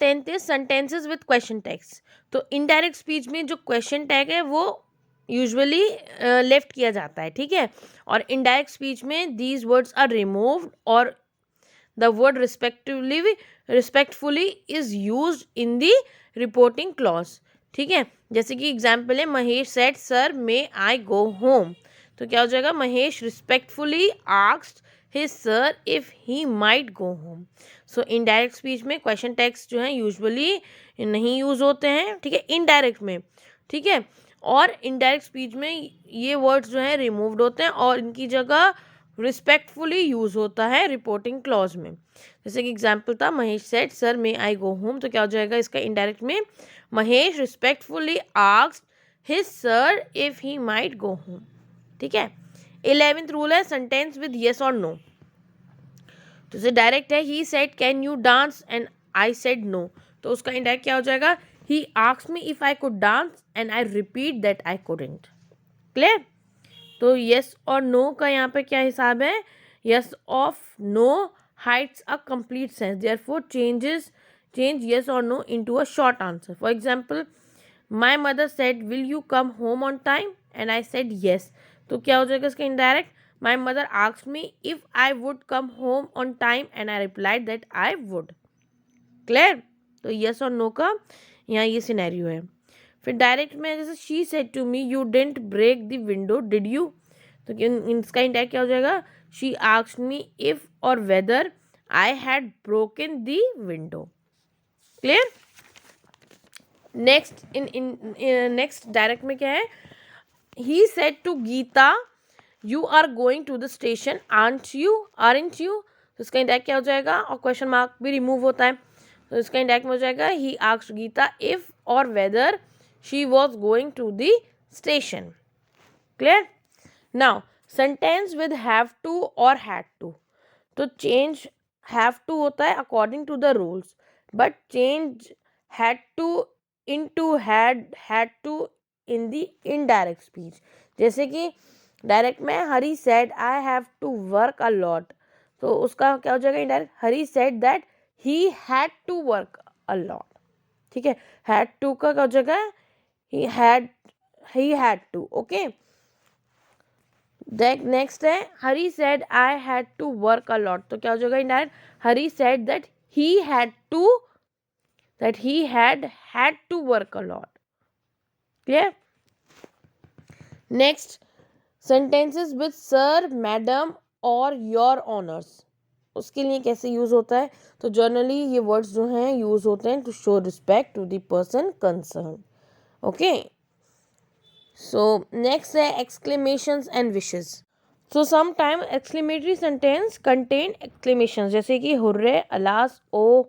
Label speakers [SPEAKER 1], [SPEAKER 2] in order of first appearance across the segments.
[SPEAKER 1] 10th is sentences with question tags. तो indirect speech में जो क्वेश्चन टैग है वो यूजुअली लेफ्ट किया जाता है, ठीक है। और इनडायरेक्ट स्पीच में दीज वर्ड्स आर रिमूव्ड और the word respectfully is used in the reporting clause, ठीक है। जैसे कि एग्जाम्पल है, Mahesh said sir may I go home. तो क्या हो जाएगा, Mahesh respectfully asked his sir if he might go home. So indirect speech में क्वेश्चन टैग्स जो है यूजुअली नहीं यूज होते हैं, ठीक है, इनडायरेक्ट में, ठीक है। और इनडायरेक्ट स्पीच में ये वर्ड्स जो है रिमूव्ड होते हैं और इनकी जगह रिस्पेक्टफुली यूज होता है रिपोर्टिंग क्लॉज में। जैसे कि एग्जाम्पल था, Mahesh said sir may I go home. तो क्या हो जाएगा इसका इनडायरेक्ट में, Mahesh respectfully asked his sir if he might go home, ठीक है। 11th रूल है सेंटेंस विद यस और नो। तो जैसे डायरेक्ट है, he said can you dance and I said no. तो उसका इनडायरेक्ट क्या हो जाएगा, he asked me if I could dance and I repeat that I couldn't. Clear. तो यस और नो का यहाँ पे क्या हिसाब है, yes of no hides a complete sense, therefore change yes or no into a short answer. For example, my mother said will you come home on time and I said yes. तो क्या हो जाएगा इसका indirect, my mother asked me if I would come home on time and I replied that I would. Clear. तो yes और no का यहाँ ये सिनेरियो है। फिर डायरेक्ट में जैसे she said to me you didn't break the window did you। तो इसका इंडायरेक्ट क्या हो जाएगा, she asked me if or whether I had broken the window. Clear. Next next direct में क्या है, he said to Gita you are going to the station aren't you. तो इसका इंडायरेक्ट क्या हो जाएगा, और क्वेश्चन मार्क भी रिमूव होता है। तो इसका इंडायरेक्ट में हो जाएगा, ही आस्क्ड गीता इफ और whether she was going to the station. Clear. Now sentence with have to और हैड टू। तो चेंज हैव टू होता है according to the rules, but change had to into had to in the indirect speech। जैसे कि direct में Hari said I have to work a lot. तो उसका क्या हो जाएगा indirect, Hari said that he had to work a lot, ठीक है। हैड टू का क्या हो जाएगा, he had to. Okay, next है, Hari said I had to work a lot. तो क्या हो जाएगा indirect, Hari said that he had to work a lot. Clear. Next, sentences with sir, madam और your honors। उसके लिए कैसे यूज होता है, तो जनरली ये वर्ड्स जो हैं यूज होते हैं to show respect to the person concern. Okay, so next है exclamations and wishes. So some time exclamatory sentence contain exclamation, जैसे कि हुर्रे, अलास, ओ,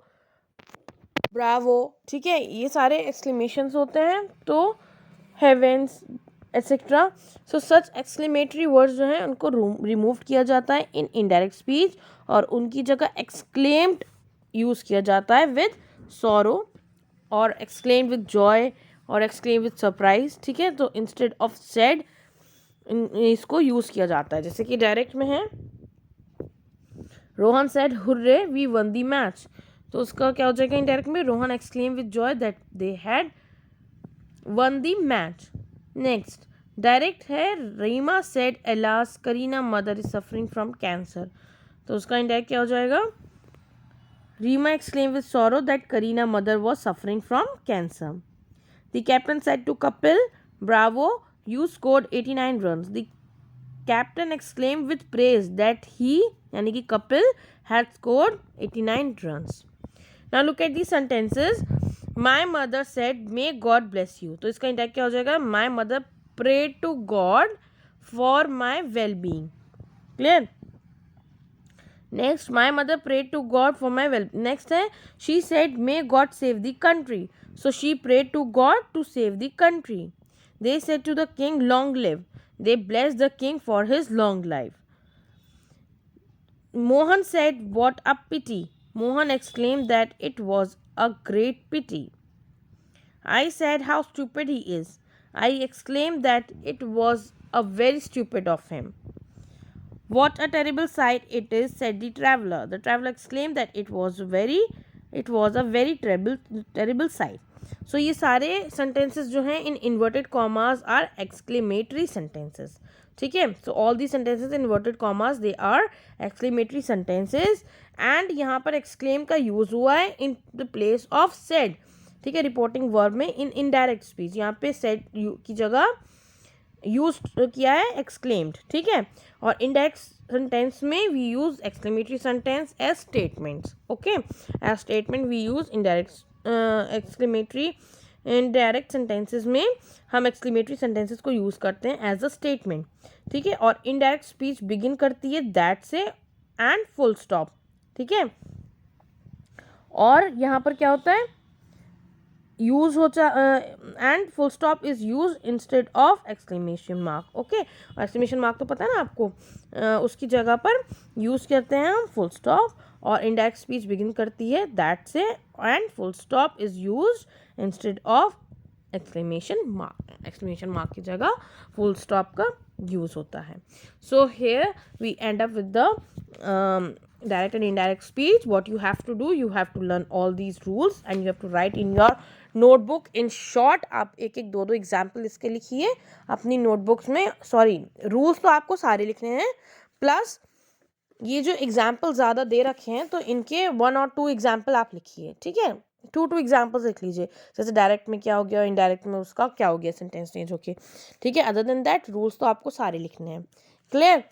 [SPEAKER 1] ब्रावो, ठीक है, ये सारे एक्सक्लेमेशंस होते हैं। तो हेवेंस एक्सेट्रा। सो सच एक्सक्लेमेटरी वर्ड्स जो हैं उनको रिमूव किया जाता है इन इनडायरेक्ट स्पीच और उनकी जगह एक्सक्लेम्ड यूज़ किया जाता है विद सॉरो और एक्सक्लेम्ड विद जॉय और एक्सक्लेम्ड विद सरप्राइज, ठीक है। तो इंस्टेड ऑफ सेड इसको यूज़ किया जाता है। जैसे कि डायरेक्ट में है, Rohan said hurray we won the match. तो उसका क्या हो जाएगा इनडायरेक्ट में, Rohan exclaim with joy that they had won the match. Next direct है, Reema said alas Kareena mother is suffering from cancer. तो उसका इनडायरेक्ट क्या हो जाएगा, Reema exclaim with sorrow that Kareena mother was suffering from cancer. The captain said to Kapil bravo you scored 89 runs. The captain exclaim with praise that he यानी कि Kapil had scored 89 runs. Now look at these sentences. My mother said, "May God bless you." तो इसका indirect क्या हो जाएगा, My mother prayed to God for my well-being. Clear? Next, my mother prayed to God for my well-being. Next है, she said, "May God save the country." So she prayed to God to save the country. They said to the king, "Long live." They blessed the king for his long life. Mohan said, "What a pity." Mohan exclaimed that it was a great pity. I said, "How stupid he is." I exclaimed that it was a very stupid of him. "What a terrible sight it is," said the traveller. The traveller exclaimed that it was very it was a very terrible sight. So ये सारे sentences जो हैं in inverted commas are exclamatory sentences. ठीक है. So all the sentences in inverted commas they are exclamatory sentences. And यहाँ पर exclaim का use हुआ है in the place of said. ठीक है. रिपोर्टिंग वर्ब में इन इनडायरेक्ट स्पीच यहाँ पे सेड की जगह यूज किया है एक्सक्लेम्ड. ठीक है. और इनडायरेक्ट सेंटेंस में we use exclamatory sentence as statements. Okay. As statement we use indirect exclamatory. Indirect sentences में हम एक्सक्लेमेटरी सेंटेंसेस को यूज करते हैं एज अ स्टेटमेंट. ठीक है. और इनडायरेक्ट स्पीच बिगिन करती है दैट से एंड फुल स्टॉप. ठीक है. और यहाँ पर क्या होता है, यूज होता and full stop is use instead of exclamation mark. Okay. Exclamation mark तो पता है ना आपको, उसकी जगह पर यूज करते हैं हम फुल स्टॉप. और इनडायरेक्ट स्पीच बिगिन करती है दैट से and full stop is use instead of exclamation mark. Exclamation mark की जगह फुल स्टॉप का यूज होता है. So here we end up with the direct and indirect speech. What you have to do, you have to learn all these rules and you have to write in your notebook in short. आप एक एक दो दो example इसके लिखिए अपनी notebooks में. Sorry, rules तो आपको सारे लिखने हैं, प्लस ये जो एग्जाम्पल ज़्यादा दे रखे हैं तो इनके 1 और 2 एग्जाम्पल आप लिखिए. ठीक है. 2 एग्जाम्पल्स लिख लीजिए. जैसे डायरेक्ट में क्या हो गया, इनडायरेक्ट में उसका क्या हो गया, सेंटेंस चेंज होके. ठीक है. अदर देन दैट रूल्स तो आपको सारे लिखने हैं. क्लियर.